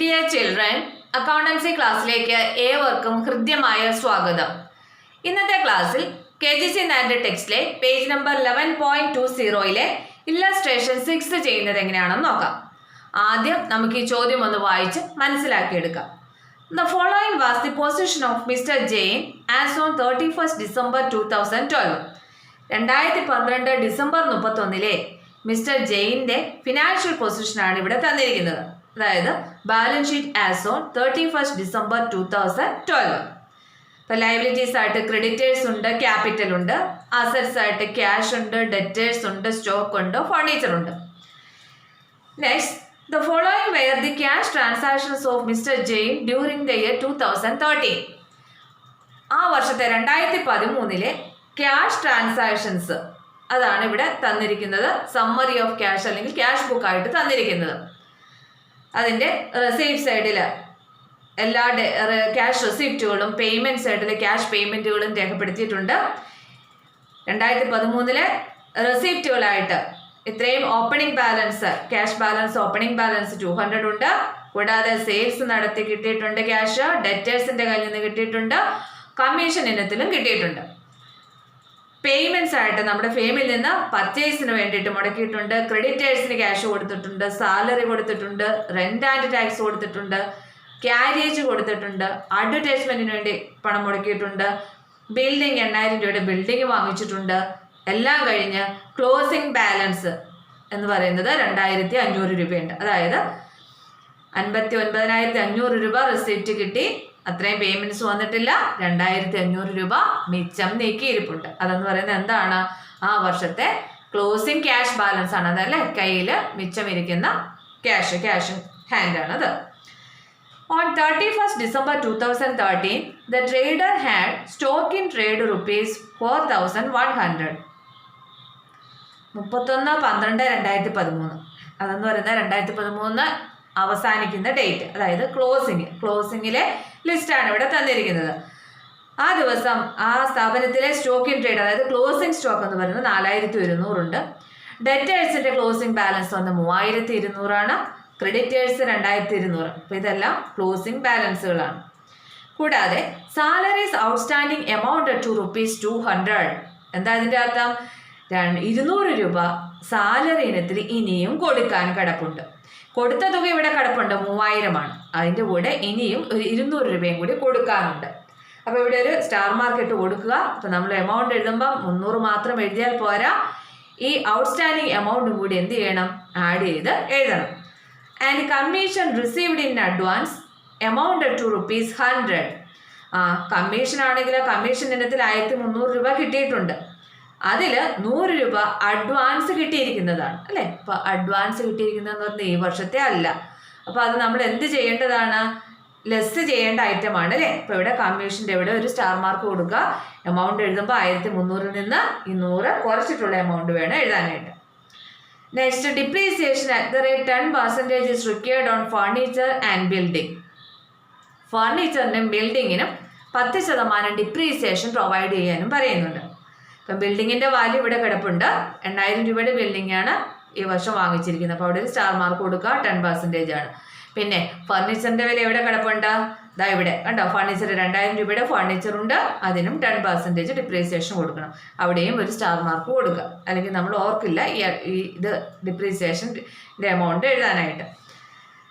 Dear children, accountancy ക്ലാസ്സിലേക്ക് ഏവർക്കും ഹൃദ്യമായ സ്വാഗതം. ഇന്നത്തെ ക്ലാസ്സിൽ KGC നാൻഡ് ടെക്സ്റ്റിലെ പേജ് നമ്പർ 11.20 ഇല്ലസ്ട്രേഷൻ 6 ചെയ്യുന്നത് എങ്ങനെയാണെന്ന് നോക്കാം. ആദ്യം നമുക്ക് ഈ ചോദ്യം ഒന്ന് വായിച്ച് മനസ്സിലാക്കിയെടുക്കാം. The following was the position of Mr. Jain as on 31st December 2012. 2012 December 31 mister ജെയിൻ്റെ ഫിനാൻഷ്യൽ പൊസിഷനാണ് ഇവിടെ തന്നിരിക്കുന്നത്. അതായത് balance sheet as on 31st December 2012. ഇപ്പോൾ ലയബിലിറ്റീസ് ആയിട്ട് ക്രെഡിറ്റേഴ്സ് ഉണ്ട്, ക്യാപിറ്റൽ ഉണ്ട്, അസറ്റ്സ് ആയിട്ട് ക്യാഷ് ഉണ്ട്, ഡെറ്റേഴ്സ് ഉണ്ട്, സ്റ്റോക്ക് ഉണ്ട്, ഫർണിച്ചർ ഉണ്ട്. Next, the following were the cash transactions of Mr. Jain during the year 2013. ആ വർഷത്തെ 2013 ക്യാഷ് ട്രാൻസാക്ഷൻസ് അതാണ് ഇവിടെ തന്നിരിക്കുന്നത്. സമ്മറി ഓഫ് ക്യാഷ് അല്ലെങ്കിൽ ക്യാഷ് ബുക്ക് ആയിട്ട് തന്നിരിക്കുന്നത്. അതിൻ്റെ റെസീപ്റ്റ് സൈഡിൽ എല്ലാ ക്യാഷ് റെസിപ്റ്റുകളും പേയ്മെൻറ്റ് സൈഡിൽ ക്യാഷ് പേയ്മെൻറ്റുകളും രേഖപ്പെടുത്തിയിട്ടുണ്ട്. 2013 റെസിപ്റ്റുകളായിട്ട് ഇത്രയും opening balance, cash balance, opening balance 200 ഉണ്ട്. കൂടാതെ സെയിൽസ് നടത്തി കിട്ടിയിട്ടുണ്ട് ക്യാഷ്, ഡെറ്റേഴ്സിൻ്റെ കയ്യിൽ നിന്ന് കിട്ടിയിട്ടുണ്ട്, കമ്മീഷൻ ഇനത്തിലും കിട്ടിയിട്ടുണ്ട്. പേയ്മെൻറ്റ്സ് ആയിട്ട് നമ്മുടെ ഫേമിൽ നിന്ന് പർച്ചേസിന് വേണ്ടിയിട്ട് മുടക്കിയിട്ടുണ്ട്, ക്രെഡിറ്റേഴ്സിന് ക്യാഷ് കൊടുത്തിട്ടുണ്ട്, സാലറി കൊടുത്തിട്ടുണ്ട്, റെൻ്റ് ആൻഡ് ടാക്സ് കൊടുത്തിട്ടുണ്ട്, ക്യാരിയേജ് കൊടുത്തിട്ടുണ്ട്, അഡ്വർടൈസ്മെൻറ്റിന് വേണ്ടി പണം മുടക്കിയിട്ടുണ്ട്, ബിൽഡിംഗ് 8000 രൂപയുടെ ബിൽഡിംഗ് വാങ്ങിച്ചിട്ടുണ്ട്. എല്ലാം കഴിഞ്ഞ് ക്ലോസിംഗ് ബാലൻസ് എന്ന് പറയുന്നത് 2500 രൂപയുണ്ട്. അതായത് 59,500 രൂപ റെസിപ്റ്റ് കിട്ടി, അത്രയും പേയ്മെൻറ്റ്സ് വന്നിട്ടില്ല, 2500 രൂപ മിച്ചം നീക്കിയിരിപ്പുണ്ട്. അതെന്ന് പറയുന്നത് എന്താണ്? ആ വർഷത്തെ ക്ലോസിംഗ് ക്യാഷ് ബാലൻസ് ആണ്. അതല്ലേ കയ്യിൽ മിച്ചം ഇരിക്കുന്ന cash ഹാൻഡാണത്. On 31st December 2013, the trader had stock in trade rupees 4,100. 31/12/2013. അതെന്ന് പറയുന്നത് 2013 അവസാനിക്കുന്ന ഡേറ്റ്, അതായത് ക്ലോസിങ്ങിലെ ലിസ്റ്റാണ് ഇവിടെ തന്നിരിക്കുന്നത്. ആ ദിവസം ആ സ്ഥാപനത്തിലെ സ്റ്റോക്ക് ഇൻ ട്രേഡ്, അതായത് ക്ലോസിംഗ് സ്റ്റോക്ക് എന്ന് പറയുന്നത് 4200 ഉണ്ട്. ഡെറ്റേഴ്സിൻ്റെ ക്ലോസിംഗ് ബാലൻസ് വന്ന് 3200 ആണ്. ക്രെഡിറ്റേഴ്സ് 2200. അപ്പോൾ ഇതെല്ലാം ക്ലോസിംഗ് ബാലൻസുകളാണ്. കൂടാതെ സാലറീസ് ഔട്ട്സ്റ്റാൻഡിങ് എമൗണ്ട് ടു ₹200. എന്താ ഇതിൻ്റെ അർത്ഥം? 200 രൂപ സാലറി ഇനത്തിൽ ഇനിയും കൊടുക്കാൻ കിടപ്പുണ്ട്. കൊടുത്ത തുക ഇവിടെ കിടപ്പുണ്ട് 3000 ആണ്. അതിൻ്റെ കൂടെ ഇനിയും ഒരു 200 രൂപയും കൂടി കൊടുക്കാനുണ്ട്. അപ്പോൾ ഇവിടെ ഒരു സ്റ്റാർ മാർക്ക് ഇട്ട് കൊടുക്കുക. അപ്പോൾ നമ്മൾ എമൗണ്ട് എഴുതുമ്പോൾ 300 മാത്രം എഴുതിയാൽ പോരാ, ഈ ഔട്ട്സ്റ്റാൻഡിങ് എമൗണ്ടും കൂടി എന്ത് ചെയ്യണം? ആഡ് ചെയ്ത് എഴുതണം. And commission received in advance amount to ₹100. Commission ആണെങ്കിൽ കമ്മീഷൻ ഇനത്തിൽ 1300 രൂപ കിട്ടിയിട്ടുണ്ട്. അതിൽ 100 രൂപ അഡ്വാൻസ് കിട്ടിയിരിക്കുന്നതാണ് അല്ലേ. അപ്പോൾ അഡ്വാൻസ് കിട്ടിയിരിക്കുന്നതെന്ന് പറഞ്ഞാൽ ഈ വർഷത്തെ അല്ല. അപ്പോൾ അത് നമ്മൾ എന്ത് ചെയ്യേണ്ടതാണ്? ലെസ് ചെയ്യേണ്ട ഐറ്റമാണ് അല്ലേ. അപ്പോൾ ഇവിടെ കമ്മീഷൻ്റെ ഇവിടെ ഒരു സ്റ്റാർ മാർക്ക് കൊടുക്കുക. എമൗണ്ട് എഴുതുമ്പോൾ 1300 നിന്ന് ഈ 100 കുറച്ചിട്ടുള്ള എമൗണ്ട് വേണം എഴുതാനായിട്ട്. Next, depreciation at the rate 10% is required on furniture and building. ഫർണിച്ചറിനും ബിൽഡിങ്ങിനും 10% ഡിപ്രീസിയേഷൻ പ്രൊവൈഡ് ചെയ്യാനും പറയുന്നുണ്ട്. ഇപ്പം ബിൽഡിങ്ങിൻ്റെ വാല്യൂ ഇവിടെ കിടപ്പുണ്ട്. 8000 രൂപയുടെ ബിൽഡിങ്ങാണ് ഈ വർഷം വാങ്ങിച്ചിരിക്കുന്നത്. അപ്പോൾ അവിടെ ഒരു സ്റ്റാർ മാർക്ക് കൊടുക്കുക, 10% ആണ്. പിന്നെ ഫർണിച്ചറിൻ്റെ വില എവിടെ കിടപ്പുണ്ട്? ഇതാ ഇവിടെ കണ്ടോ, ഫർണിച്ചർ 2000 രൂപയുടെ ഫർണിച്ചറുണ്ട്, അതിനും 10% ഡിപ്രീസിയേഷൻ കൊടുക്കണം. അവിടെയും ഒരു സ്റ്റാർ മാർക്ക് കൊടുക്കുക, അല്ലെങ്കിൽ നമ്മൾ ഓർക്കില്ല ഈ ഇത് ഡിപ്രീസിയേഷൻ്റെ എമൗണ്ട് എഴുതാനായിട്ട്.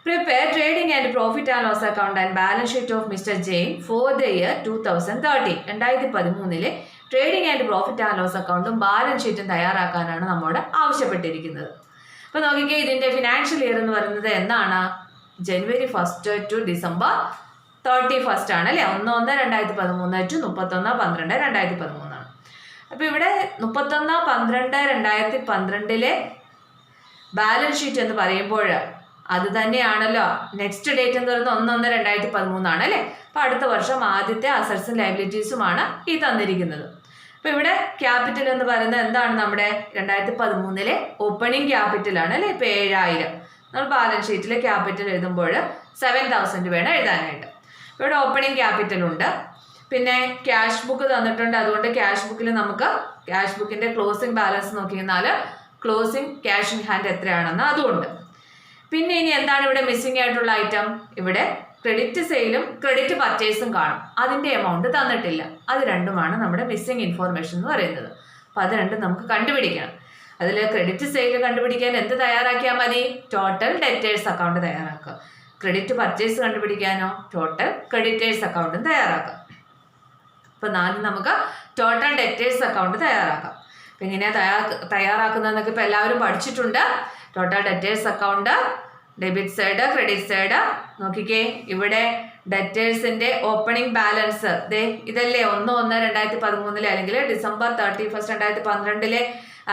Prepare trading and profit and loss account and balance sheet of mister Jain for the year 2013. 2013 trading and profit and loss അക്കൗണ്ടും ബാലൻസ് ഷീറ്റും തയ്യാറാക്കാനാണ് നമ്മോട് ആവശ്യപ്പെട്ടിരിക്കുന്നത്. അപ്പോൾ നോക്കിക്കേ, ഇതിൻ്റെ ഫിനാൻഷ്യൽ ഇയർ എന്ന് പറയുന്നത് എന്നാണ്? January 1st to December 31st ആണ് അല്ലേ. 1/1/2013 to 31/12/2013 ആണ്. അപ്പോൾ ഇവിടെ 31/12/2012 ബാലൻസ് ഷീറ്റ് എന്ന് പറയുമ്പോൾ അത് തന്നെയാണല്ലോ നെക്സ്റ്റ് ഡേറ്റ് എന്ന് പറയുന്നത് 1/1/2013 ആണ് അല്ലേ. അപ്പോൾ അടുത്ത വർഷം ആദ്യത്തെ അസറ്റ്സും ലയബിലിറ്റീസുമാണ് ഈ തന്നിരിക്കുന്നത്. അപ്പോൾ ഇവിടെ ക്യാപിറ്റൽ എന്ന് പറയുന്നത് എന്താണ്? നമ്മുടെ 2013 ഓപ്പണിംഗ് ക്യാപിറ്റലാണ് അല്ലേ. ഇപ്പോൾ 7000. നമ്മൾ ബാലൻസ് ഷീറ്റിൽ ക്യാപിറ്റൽ എഴുതുമ്പോൾ 7000 വേണം എഴുതാനായിട്ട്. ഇവിടെ ഓപ്പണിംഗ് ക്യാപിറ്റൽ ഉണ്ട്. പിന്നെ ക്യാഷ് ബുക്ക് തന്നിട്ടുണ്ട്. അതുകൊണ്ട് ക്യാഷ് ബുക്കിൽ നമുക്ക് ക്യാഷ് ബുക്കിൻ്റെ ക്ലോസിംഗ് ബാലൻസ് നോക്കി കഴിഞ്ഞാൽ ക്ലോസിംഗ് ക്യാഷ് ഇൻ ഹാൻഡ് എത്രയാണെന്ന് അതുകൊണ്ട്. പിന്നെ ഇനി എന്താണ് ഇവിടെ മിസ്സിംഗ് ആയിട്ടുള്ള ഐറ്റം? ഇവിടെ ക്രെഡിറ്റ് സെയിലും ക്രെഡിറ്റ് പർച്ചേസും കാണും, അതിൻ്റെ എമൗണ്ട് തന്നിട്ടില്ല. അത് രണ്ടുമാണ് നമ്മുടെ മിസ്സിംഗ് ഇൻഫോർമേഷൻ എന്ന് പറയുന്നത്. അപ്പം അത് രണ്ടും നമുക്ക് കണ്ടുപിടിക്കണം. അതിൽ ക്രെഡിറ്റ് സെയിൽ കണ്ടുപിടിക്കാൻ എന്ത് തയ്യാറാക്കിയാൽ മതി? ടോട്ടൽ ഡെറ്റേഴ്സ് അക്കൗണ്ട് തയ്യാറാക്കുക. ക്രെഡിറ്റ് പർച്ചേസ് കണ്ടുപിടിക്കാനോ ടോട്ടൽ ക്രെഡിറ്റേഴ്സ് അക്കൗണ്ടും തയ്യാറാക്കാം. അപ്പം ആദ്യം നമുക്ക് ടോട്ടൽ ഡെറ്റേഴ്സ് അക്കൗണ്ട് തയ്യാറാക്കാം. അപ്പം ഇങ്ങനെയാണ് തയ്യാറാക്കുന്നതെന്നൊക്കെ ഇപ്പോൾ എല്ലാവരും പഠിച്ചിട്ടുണ്ട്. Total debtors account, debit side, credit side. നോക്കിക്കേ, ഇവിടെ ഡെറ്റേഴ്സിന്റെ ഓപ്പണിംഗ് ബാലൻസ് ഇതല്ലേ 1/1/2013 അല്ലെങ്കിൽ December 31, 2012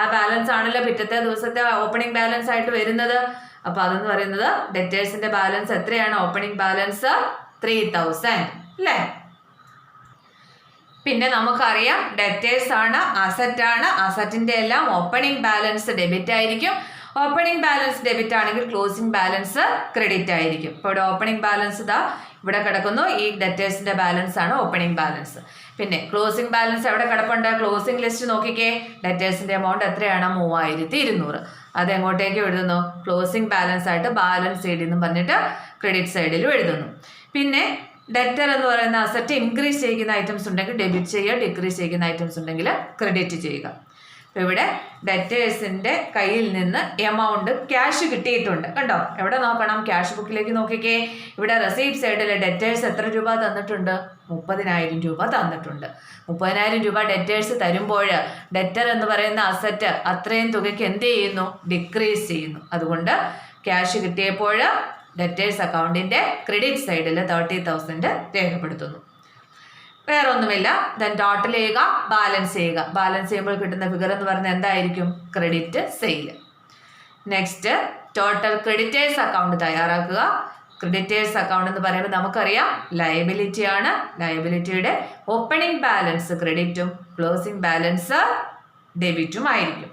ആ ബാലൻസ് ആണല്ലോ പിറ്റത്തെ ദിവസത്തെ ഓപ്പണിംഗ് ബാലൻസ് ആയിട്ട് വരുന്നത്. അപ്പൊ അതെന്ന് പറയുന്നത് ഡെറ്റേഴ്സിന്റെ ബാലൻസ് എത്രയാണ്? ഓപ്പണിംഗ് ബാലൻസ് 3000 അല്ലേ? പിന്നെ നമുക്കറിയാം ഡെറ്റേഴ്സ് ആണ്, അസറ്റ് ആണ്. അസറ്റിന്റെ എല്ലാം ഓപ്പണിംഗ് ബാലൻസ് ഡെബിറ്റ് ആയിരിക്കും. ഓപ്പണിംഗ് ബാലൻസ് ഡെബിറ്റ് ആണെങ്കിൽ ക്ലോസിംഗ് ബാലൻസ് ക്രെഡിറ്റ് ആയിരിക്കും. ഇപ്പോൾ ഇവിടെ ഓപ്പണിംഗ് ബാലൻസ് ഇവിടെ കിടക്കുന്നു. ഈ ഡെറ്റേഴ്സിന്റെ ബാലൻസ് ആണ് ഓപ്പണിംഗ് ബാലൻസ്. പിന്നെ ക്ലോസിംഗ് ബാലൻസ് എവിടെ കിടപ്പുണ്ട്? ക്ലോസിംഗ് ലിസ്റ്റ് നോക്കിക്കേ, ഡെറ്റേഴ്സിന്റെ എമൗണ്ട് എത്രയാണ്? 3200. അത് എങ്ങോട്ടേക്ക് എഴുതുന്നു? ക്ലോസിംഗ് ബാലൻസ് ആയിട്ട് ബാലൻസ് സൈഡിൽ നിന്നും പറഞ്ഞിട്ട് ക്രെഡിറ്റ് സൈഡിലും എഴുതുന്നു. പിന്നെ ഡെറ്റർ എന്ന് പറയുന്ന അസറ്റ് ഇൻക്രീസ് ചെയ്യുന്ന ഐറ്റംസ് ഉണ്ടെങ്കിൽ ഡെബിറ്റ് ചെയ്യുക, ഡിക്രീസ് ചെയ്യുന്ന ഐറ്റംസ് ഉണ്ടെങ്കിൽ ക്രെഡിറ്റ് ചെയ്യുക. അപ്പോൾ ഇവിടെ ഡെറ്റേഴ്സിന്റെ കയ്യിൽ നിന്ന് എമൗണ്ട് ക്യാഷ് കിട്ടിയിട്ടുണ്ട്. കണ്ടോ? എവിടെ നോക്കണം? ക്യാഷ് ബുക്കിലേക്ക് നോക്കിക്കേ. ഇവിടെ റെസീപ്റ്റ് സൈഡിൽ ഡെറ്റേഴ്സ് എത്ര രൂപ തന്നിട്ടുണ്ട്? 30,000 രൂപ തന്നിട്ടുണ്ട്. 30,000 രൂപ ഡെറ്റേഴ്സ് തരുമ്പോൾ ഡെറ്റർ എന്ന് പറയുന്ന അസറ്റ് അത്രയും തുകയ്ക്ക് എന്ത് ചെയ്യുന്നു? ഡിക്രീസ് ചെയ്യുന്നു. അതുകൊണ്ട് ക്യാഷ് കിട്ടിയപ്പോൾ ഡെറ്റേഴ്സ് അക്കൗണ്ടിന്റെ ക്രെഡിറ്റ് സൈഡിൽ 30,000 രേഖപ്പെടുത്തുന്നു. വേറെ ഒന്നുമില്ല. ദെൻ ടോട്ടൽ ചെയ്യുക, ബാലൻസ് ചെയ്യുക. ബാലൻസ് ചെയ്യുമ്പോൾ കിട്ടുന്ന ഫിഗർ എന്ന് പറയുന്നത് എന്തായിരിക്കും? Credit sale. Next total creditors account തയ്യാറാക്കുക. ക്രെഡിറ്റേഴ്സ് അക്കൗണ്ട് എന്ന് പറയുമ്പോൾ നമുക്കറിയാം ലയബിലിറ്റി ആണ്. ലയബിലിറ്റിയുടെ ഓപ്പണിംഗ് ബാലൻസ് ക്രെഡിറ്റും ക്ലോസിംഗ് ബാലൻസ് ഡെബിറ്റും ആയിരിക്കും.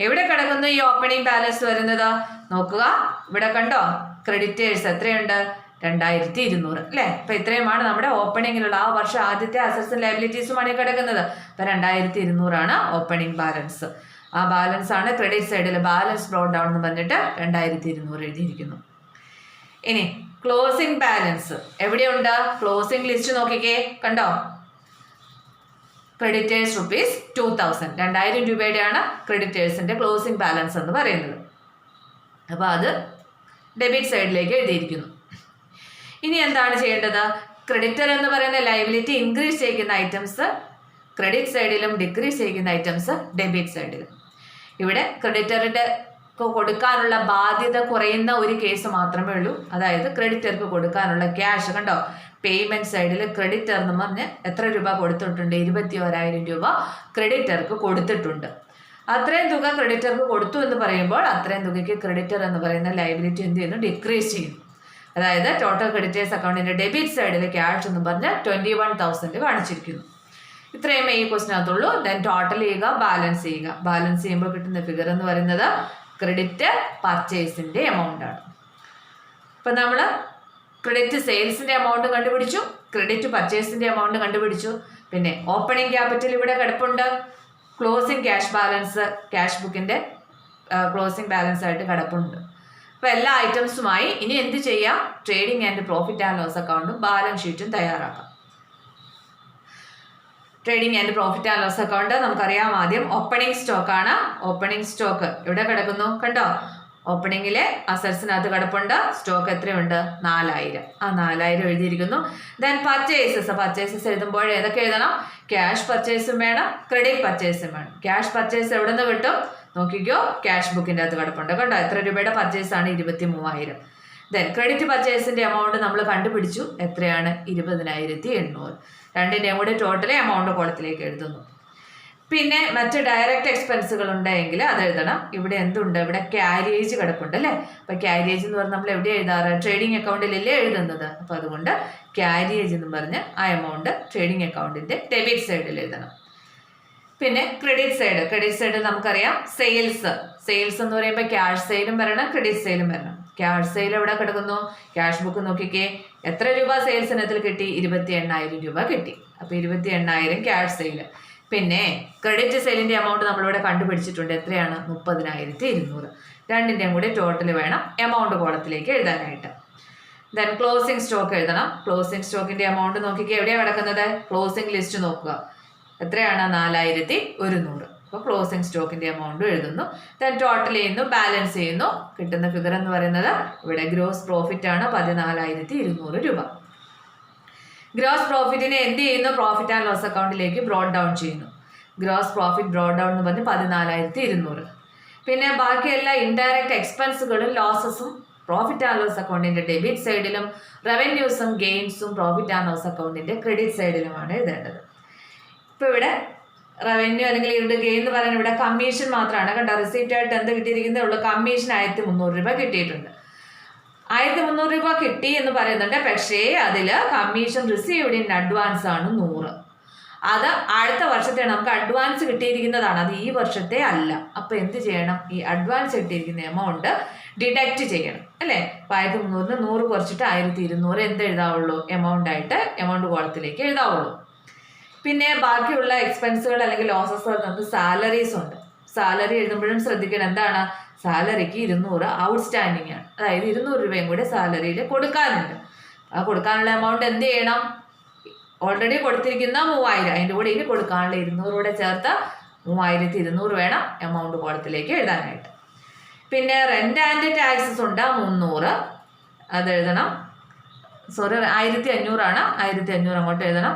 എവിടെ കിടക്കുന്നു ഈ ഓപ്പണിംഗ് ബാലൻസ് വരുന്നത്? നോക്കുക, ഇവിടെ കണ്ടോ? ക്രെഡിറ്റേഴ്സ് എത്രയുണ്ട്? 2200 അല്ലേ? അപ്പൊ ഇത്രയുമാണ് നമ്മുടെ ഓപ്പണിങ്ങിലുള്ള ആ വർഷം ആദ്യത്തെ അസറ്റ്സും ലയബിലിറ്റീസുമാണ് കിടക്കുന്നത്. അപ്പൊ 2200 ആണ് ഓപ്പണിംഗ് ബാലൻസ്. ആ ബാലൻസ് ആണ് ക്രെഡിറ്റ് സൈഡിൽ ബാലൻസ് ബ്രോട്ട് ഡൗൺ എന്ന് പറഞ്ഞിട്ട് 2200 എഴുതിയിരിക്കുന്നു. ഇനി ക്ലോസിംഗ് ബാലൻസ് എവിടെയുണ്ട്? ക്ലോസിംഗ് ലിസ്റ്റ് നോക്കിക്കേ, കണ്ടോ? ക്രെഡിറ്റേഴ്സ് ₹2000, 2000 രൂപയുടെയാണ് ക്രെഡിറ്റേഴ്സിന്റെ ക്ലോസിംഗ് ബാലൻസ് എന്ന് പറയുന്നത്. അപ്പോൾ അത് ഡെബിറ്റ് സൈഡിലേക്ക് എഴുതിയിരിക്കുന്നു. ഇനി എന്താണ് ചെയ്യേണ്ടത്? ക്രെഡിറ്റർ എന്ന് പറയുന്ന ലയബിലിറ്റി ഇൻക്രീസ് ചെയ്യുന്ന ഐറ്റംസ് ക്രെഡിറ്റ് സൈഡിലും ഡിക്രീസ് ചെയ്യുന്ന ഐറ്റംസ് ഡെബിറ്റ് സൈഡിലും. ഇവിടെ ക്രെഡിറ്ററിന്റെ കൊടുക്കാനുള്ള ബാധ്യത കുറയുന്ന ഒരു കേസ് മാത്രമേ ഉള്ളൂ. അതായത് ക്രെഡിറ്റർക്ക് കൊടുക്കാനുള്ള ക്യാഷ് കണ്ടോ? പേയ്മെന്റ് സൈഡിൽ ക്രെഡിറ്റർ എന്ന് പറഞ്ഞ് എത്ര രൂപ കൊടുത്തിട്ടുണ്ട്? 21,000 രൂപ ക്രെഡിറ്റർക്ക് കൊടുത്തിട്ടുണ്ട്. അത്രയും തുക ക്രെഡിറ്റർക്ക് കൊടുത്തു എന്ന് പറയുമ്പോൾ അത്രയും തുകയ്ക്ക് ക്രെഡിറ്റർ എന്ന് പറയുന്ന ലയബിലിറ്റി എന്ത് ചെയ്യുന്നു? ഡിക്രീസ് ചെയ്യുന്നു. അതായത് ടോട്ടൽ ക്രെഡിറ്റേഴ്സ് അക്കൗണ്ടിന്റെ ഡെബിറ്റ് സൈഡിൽ ക്യാഷ് എന്ന് പറഞ്ഞ് 21,000 കാണിച്ചിരിക്കുന്നു. ഇത്രയുമേ ഈ ക്വസ്റ്റിനകത്തുള്ളൂ. ദെൻ ടോട്ടൽ ചെയ്യുക, ബാലൻസ് ചെയ്യുക. ബാലൻസ് ചെയ്യുമ്പോൾ കിട്ടുന്ന ഫിഗർ എന്ന് പറയുന്നത് ക്രെഡിറ്റ് പർച്ചേസിന്റെ എമൗണ്ട് ആണ്. ഇപ്പം നമ്മൾ ക്രെഡിറ്റ് സെയിൽസിന്റെ എമൗണ്ട് കണ്ടുപിടിച്ചു, ക്രെഡിറ്റ് പർച്ചേസിന്റെ എമൗണ്ട് കണ്ടുപിടിച്ചു. പിന്നെ ഓപ്പണിംഗ് ക്യാപിറ്റൽ ഇവിടെ കിടപ്പുണ്ട്. ക്ലോസിംഗ് ക്യാഷ് ബാലൻസ് ക്യാഷ് ബുക്കിന്റെ ക്ലോസിംഗ് ബാലൻസ് ആയിട്ട് കിടപ്പുണ്ട്. അപ്പോൾ എല്ലാ ഐറ്റംസുമായി ഇനി എന്ത് ചെയ്യാം? Trading and profit and loss അക്കൗണ്ടും ബാലൻസ് ഷീറ്റും തയ്യാറാക്കാം. Trading and profit and loss account നമുക്കറിയാം. ആദ്യം ഓപ്പണിംഗ് സ്റ്റോക്ക് ആണ്. ഓപ്പണിംഗ് സ്റ്റോക്ക് എവിടെ കിടക്കുന്നു? കണ്ടോ? ഓപ്പണിംഗിലെ അസറ്റ്സിനകത്ത് കിടപ്പുണ്ട്. സ്റ്റോക്ക് എത്രയുണ്ട്? 4000. ആ 4000 എഴുതിയിരിക്കുന്നു. ദെൻ പർച്ചേസസ് എഴുതുമ്പോൾ ഏതൊക്കെ എഴുതണം? ക്യാഷ് പർച്ചേസും വേണം, ക്രെഡിറ്റ് പർച്ചേസും വേണം. ക്യാഷ് പർച്ചേസ് എവിടെ നിന്ന് കിട്ടും? നോക്കിക്കോ, ക്യാഷ് ബുക്കിൻ്റെ അകത്ത് കിടപ്പുണ്ട്. കണ്ടോ? എത്ര രൂപയുടെ പർച്ചേസ് ആണ്? 23,000. ദെൻ ക്രെഡിറ്റ് പർച്ചേസിന്റെ എമൗണ്ട് നമ്മൾ കണ്ടുപിടിച്ചു. എത്രയാണ്? 20,800. രണ്ടിൻ്റെയും കൂടി ടോട്ടൽ എമൗണ്ട് കോളത്തിലേക്ക് എഴുതുന്നു. പിന്നെ മറ്റ് ഡയറക്റ്റ് എക്സ്പെൻസുകൾ ഉണ്ടെങ്കിൽ അത് എഴുതണം. ഇവിടെ എന്തുണ്ട്? ഇവിടെ ക്യാരിയേജ് കിടപ്പുണ്ട് അല്ലേ? അപ്പോൾ ക്യാരിയേജ് എന്ന് പറഞ്ഞാൽ നമ്മൾ എവിടെ എഴുതാറ്? ട്രേഡിംഗ് അക്കൗണ്ടിലല്ലേ എഴുതുന്നത്. അപ്പോൾ അതുകൊണ്ട് ക്യാരിയേജ് എന്ന് പറഞ്ഞ് ആ എമൗണ്ട് ട്രേഡിംഗ് അക്കൗണ്ടിന്റെ ഡെബിറ്റ് സൈഡിൽ എഴുതണം. പിന്നെ ക്രെഡിറ്റ് സൈഡിൽ നമുക്കറിയാം സെയിൽസ് എന്ന് പറയുമ്പോൾ ക്യാഷ് സെയിലും വരണം, ക്രെഡിറ്റ് സെയിലും വരണം. ക്യാഷ് സെയിൽ എവിടെ കിടക്കുന്നു? ക്യാഷ് ബുക്ക് നോക്കിക്കേ, എത്ര രൂപ സെയിൽസ് ഇനത്തിൽ കിട്ടി? 28,000 രൂപ കിട്ടി. അപ്പോൾ 28,000 ക്യാഷ് സെയിൽ. പിന്നെ ക്രെഡിറ്റ് സെയിലിന്റെ എമൗണ്ട് നമ്മളിവിടെ കണ്ടുപിടിച്ചിട്ടുണ്ട്. എത്രയാണ്? 30,200. രണ്ടിൻ്റെയും കൂടി ടോട്ടൽ വേണം എമൗണ്ട് കോളത്തിലേക്ക് എഴുതാനായിട്ട്. ദെൻ ക്ലോസിംഗ് സ്റ്റോക്ക് എഴുതണം. ക്ലോസിംഗ് സ്റ്റോക്കിൻ്റെ എമൗണ്ട് നോക്കിക്കുക, എവിടെയാണ് കിടക്കുന്നത്? ക്ലോസിംഗ് ലിസ്റ്റ് നോക്കുക, എത്രയാണ്? 4100. അപ്പോൾ ക്ലോസിംഗ് സ്റ്റോക്കിൻ്റെ എമൗണ്ട് എഴുതുന്നു. ദെൻ ടോട്ടൽ ചെയ്യുന്നു, ബാലൻസ് ചെയ്യുന്നു. കിട്ടുന്ന ഫിഗർ എന്ന് പറയുന്നത് ഇവിടെ ഗ്രോസ് പ്രോഫിറ്റ് ആണ്, 14,200 രൂപ. ഗ്രോസ് പ്രോഫിറ്റിനെ എന്ത് ചെയ്യുന്നു? പ്രോഫിറ്റ് ആൻഡ് ലോസ് അക്കൗണ്ടിലേക്ക് ബ്രോഡ് ഡൗൺ ചെയ്യുന്നു. ഗ്രോസ് പ്രോഫിറ്റ് ബ്രോഡ് ഡൗൺ എന്ന് പറഞ്ഞ് 14,200. പിന്നെ ബാക്കിയെല്ലാ ഇൻഡയറക്റ്റ് എക്സ്പെൻസുകളും ലോസസും പ്രോഫിറ്റ് ആൻഡ് ലോസ് അക്കൗണ്ടിൻ്റെ ഡെബിറ്റ് സൈഡിലും റവന്യൂസും ഗെയിൻസും പ്രോഫിറ്റ് ആൻഡ് ലോസ് അക്കൗണ്ടിൻ്റെ ക്രെഡിറ്റ് സൈഡിലുമാണ് എഴുതേണ്ടത്. ഇപ്പോൾ ഇവിടെ റവന്യൂ അല്ലെങ്കിൽ ഇവിടെ ഗെയിൻ എന്ന് പറയുന്നത് ഇവിടെ കമ്മീഷൻ മാത്രമാണ് കണ്ടോ. റിസീപ്റ്റ് ആയിട്ട് എന്ത് കിട്ടിയിരിക്കുന്നതേ ഉള്ളൂ? കമ്മീഷൻ 1300 രൂപ കിട്ടിയിട്ടുണ്ട്. 1300 രൂപ കിട്ടി എന്ന് പറയുന്നുണ്ട്. പക്ഷേ അതിൽ കമ്മീഷൻ റിസീവ്ഡ് ഇൻ അഡ്വാൻസ് ആണ് 100. അത് അടുത്ത വർഷത്തെ നമുക്ക് അഡ്വാൻസ് കിട്ടിയിരിക്കുന്നതാണ്, അത് ഈ വർഷത്തെ അല്ല. അപ്പോൾ എന്ത് ചെയ്യണം? ഈ അഡ്വാൻസ് കിട്ടിയിരിക്കുന്ന എമൗണ്ട് ഡിഡക്റ്റ് ചെയ്യണം അല്ലേ. 1300 100 കുറച്ചിട്ട് 1200 എന്ത് എഴുതാവുള്ളൂ? എമൗണ്ട് ആയിട്ട് എമൗണ്ട് കോളത്തിലേക്ക് എഴുതാവുള്ളൂ. പിന്നെ ബാക്കിയുള്ള എക്സ്പെൻസുകൾ അല്ലെങ്കിൽ ലോസസ് നമുക്ക് സാലറീസ് ഉണ്ട്. സാലറി എഴുതുമ്പോഴും ശ്രദ്ധിക്കണം, എന്താണ്? സാലറിക്ക് 200 ഔട്ട്സ്റ്റാൻഡിങ് ആണ്. അതായത് 200 രൂപയും കൂടെ സാലറിയിൽ കൊടുക്കാനുണ്ട്. ആ കൊടുക്കാനുള്ള എമൗണ്ട് എന്ത് ചെയ്യണം? ഓൾറെഡി കൊടുത്തിരിക്കുന്ന 3000, അതിൻ്റെ കൂടെ ഇനി കൊടുക്കാനുള്ള 200 കൂടെ ചേർത്ത് 3200 വേണം എമൗണ്ട് കോളത്തിലേക്ക് എഴുതാനായിട്ട്. പിന്നെ റെന്റ് ആൻഡ് ടാക്സസ് ഉണ്ട് 300, അത് എഴുതണം. 1500 ആണ്, 1500 അങ്ങോട്ട് എഴുതണം.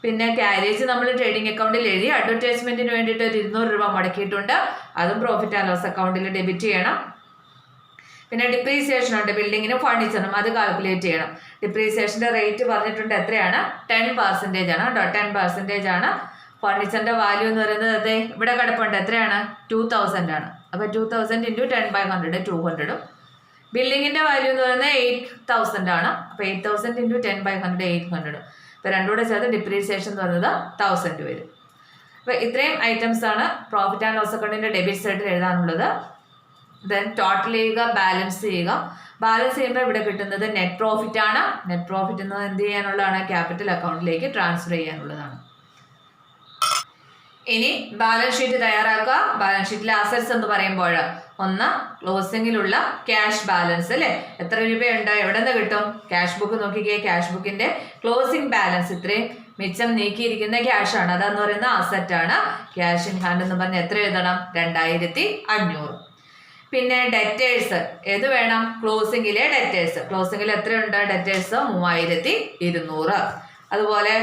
പിന്നെ ക്യാരേജ് നമ്മൾ ട്രേഡിംഗ് അക്കൗണ്ടിൽ എഴുതി. അഡ്വർടൈസ്മെന്റിന് വേണ്ടിയിട്ട് ഒരു 200 രൂപ മുടക്കിയിട്ടുണ്ട്, അതും പ്രോഫിറ്റ് ആൻഡ് ലോസ് അക്കൗണ്ടിൽ ഡെബിറ്റ് ചെയ്യണം. പിന്നെ ഡിപ്രീസിയേഷൻ ഉണ്ട്, ബിൽഡിങ്ങിനും ഫർണിച്ചറിനും, അത് കാൽക്കുലേറ്റ് ചെയ്യണം. ഡിപ്രീസിയേഷൻ്റെ റേറ്റ് പറഞ്ഞിട്ടുണ്ട്, എത്രയാണ്? 10% ആണ് കേട്ടോ, 10% ആണ്. ഫർണിച്ചറിൻ്റെ വാല്യൂ എന്ന് പറയുന്നത് അതെ ഇവിടെ കിടപ്പുണ്ട്, എത്രയാണ്? 2000 ആണ്. അപ്പോൾ 2000 × 10/100 200. ബിൽഡിങ്ങിൻ്റെ വാല്യൂ എന്ന് പറയുന്നത് 8000 ആണ്. അപ്പോൾ 8000 × 10/100 800. അപ്പോൾ രണ്ടും കൂടെ ചേർത്ത് ഡിപ്രീസിയേഷൻ എന്ന് പറയുന്നത് 1000 വരും. അപ്പോൾ ഇത്രയും ഐറ്റംസ് ആണ് പ്രോഫിറ്റ് ആൻഡ് ലോസ് അക്കൗണ്ടിൻ്റെ ഡെബിറ്റ് സൈഡിൽ എഴുതാനുള്ളത്. ദെൻ ടോട്ടൽ ചെയ്യുക, ബാലൻസ് ചെയ്യുക. ബാലൻസ് ചെയ്യുമ്പോൾ ഇവിടെ കിട്ടുന്നത് നെറ്റ് പ്രോഫിറ്റ് ആണ്. നെറ്റ് പ്രോഫിറ്റ് എന്ന് എന്ത് ചെയ്യാനുള്ളതാണ്? ക്യാപിറ്റൽ അക്കൗണ്ടിലേക്ക് ട്രാൻസ്ഫർ ചെയ്യാനുള്ളതാണ്. ഇനി ബാലൻസ് ഷീറ്റ് തയ്യാറാക്കുക. ബാലൻസ് ഷീറ്റിലെ അസറ്റ്സ് എന്ന് പറയുമ്പോൾ ഒന്ന് ക്ലോസിങ്ങിലുള്ള ക്യാഷ് ബാലൻസ് അല്ലേ, എത്ര രൂപയുണ്ട്? എവിടെ നിന്ന് കിട്ടും? ക്യാഷ് ബുക്ക് നോക്കിക്കേ. ക്യാഷ് ബുക്കിന്റെ ക്ലോസിംഗ് ബാലൻസ് ഇത്രയും മിച്ചം നീക്കിയിരിക്കുന്ന ക്യാഷ് ആണ്, അതെന്ന് പറയുന്ന അസറ്റ് ആണ്. ക്യാഷ് ഇൻ ഹാൻഡ് എന്ന് പറഞ്ഞാൽ എത്ര എഴുതണം? 2500. പിന്നെ ഡെറ്റേഴ്സ് ഏത് വേണം? ക്ലോസിംഗിലെ ഡെറ്റേഴ്സ്. ക്ലോസിംഗിൽ എത്രയുണ്ട്? ഡെറ്റേഴ്സ് 3200. അതുപോലെ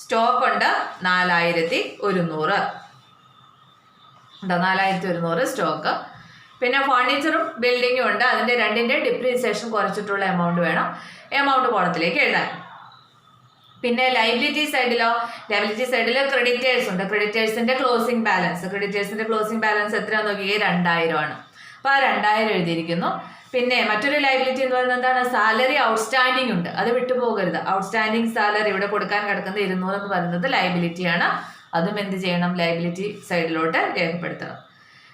സ്റ്റോക്ക് ഉണ്ട് 4100 ഉണ്ടോ? 4100 സ്റ്റോക്ക്. പിന്നെ ഫർണിച്ചറും ബിൽഡിങ്ങും ഉണ്ട്, അതിൻ്റെ രണ്ടിൻ്റെ ഡിപ്രീസിയേഷൻ കുറച്ചിട്ടുള്ള എമൗണ്ട് വേണം എമൗണ്ട് കോളത്തിലേക്ക് എഴുതാൻ. പിന്നെ ലയബിലിറ്റി സൈഡിലോ? ലയബിലിറ്റി സൈഡിൽ ക്രെഡിറ്റേഴ്സ് ഉണ്ട്. ക്രെഡിറ്റേഴ്സിൻ്റെ ക്ലോസിംഗ് ബാലൻസ്. ക്രെഡിറ്റേഴ്സിൻ്റെ ക്ലോസിംഗ് ബാലൻസ് എത്രയാണെന്ന് നോക്കിയേ? 2000 ആണ്. അപ്പോൾ ആ 2000 എഴുതിയിരിക്കുന്നു. പിന്നെ മറ്റൊരു ലയബിലിറ്റി എന്ന് പറയുന്നത് എന്താണ്? സാലറി ഔട്ട്സ്റ്റാൻഡിംഗ് ഉണ്ട്, അത് വിട്ടുപോകരുത്. ഔട്ട്സ്റ്റാൻഡിംഗ് സാലറി ഇവിടെ കൊടുക്കാൻ കിടക്കുന്നത് 200 എന്ന് പറയുന്നത് ലയബിലിറ്റിയാണ്. അതും എന്ത് ചെയ്യണം? ലയബിലിറ്റി സൈഡിലോട്ട് രേഖപ്പെടുത്തണം.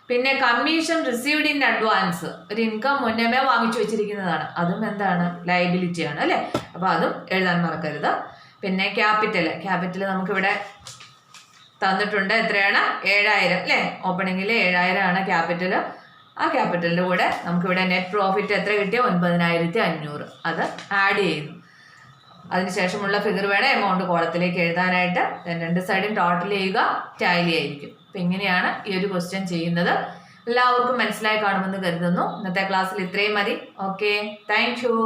പിന്നെ കമ്മീഷൻ റിസീവ്ഡ് ഇൻ അഡ്വാൻസ്, ഒരു ഇൻകം മുന്നമേ വാങ്ങിച്ചു വെച്ചിരിക്കുന്നതാണ്, അതും എന്താണ്? ലയബിലിറ്റിയാണ് അല്ലേ. അപ്പോൾ അതും എഴുതാൻ മറക്കരുത്. പിന്നെ ക്യാപിറ്റൽ നമുക്കിവിടെ തന്നിട്ടുണ്ട്, എത്രയാണ്? 7000 അല്ലേ. ഓപ്പണിങ്ങിൽ 7000 ആണ് ക്യാപിറ്റൽ. ആ ക്യാപിറ്റലിൻ്റെ കൂടെ നമുക്കിവിടെ നെറ്റ് പ്രോഫിറ്റ് എത്ര കിട്ടിയ? 9500. അത് ആഡ് ചെയ്യുന്നു. അതിനുശേഷമുള്ള ഫിഗർ വേണം എമൗണ്ട് കോളത്തിലേക്ക് എഴുതാനായിട്ട്. രണ്ട് സൈഡും ടോട്ടൽ ചെയ്യുക, ടാലി ആയിരിക്കും. അപ്പം ഇങ്ങനെയാണ് ഈ ഒരു ക്വസ്റ്റ്യൻ ചെയ്യുന്നത്. എല്ലാവർക്കും മനസ്സിലായി കാണുമെന്ന് കരുതുന്നു. ഇന്നത്തെ ക്ലാസ്സിൽ ഇത്രയും മതി. Okay, thank you.